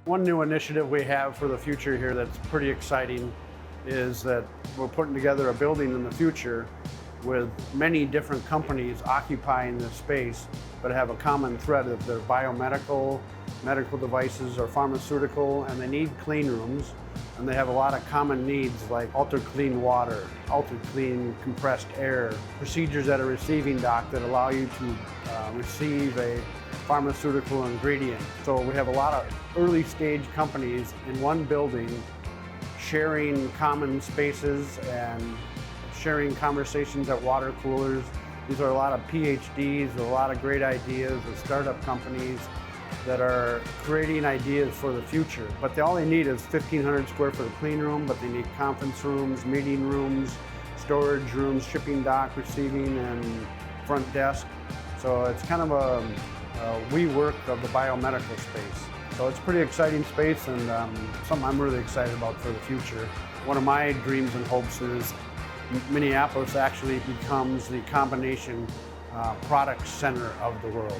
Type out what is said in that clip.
One new initiative we have for the future here that's pretty exciting is that we're putting together a building in the future with many different companies occupying this space, but have a common thread of they're biomedical, medical devices, or pharmaceutical, and they need clean rooms. And they have a lot of common needs like ultra clean water, ultra clean compressed air, procedures at a receiving dock that allow you to receive a pharmaceutical ingredient. So we have a lot of early stage companies in one building sharing common spaces and sharing conversations at water coolers. These are a lot of PhDs, a lot of great ideas of startup companies that are creating ideas for the future. But all they need is 1,500 square foot clean room, but they need conference rooms, meeting rooms, storage rooms, shipping dock, receiving, and front desk. So it's kind of a WeWork of the biomedical space. So it's a pretty exciting space and something I'm really excited about for the future. One of my dreams and hopes is Minneapolis actually becomes the combination product center of the world.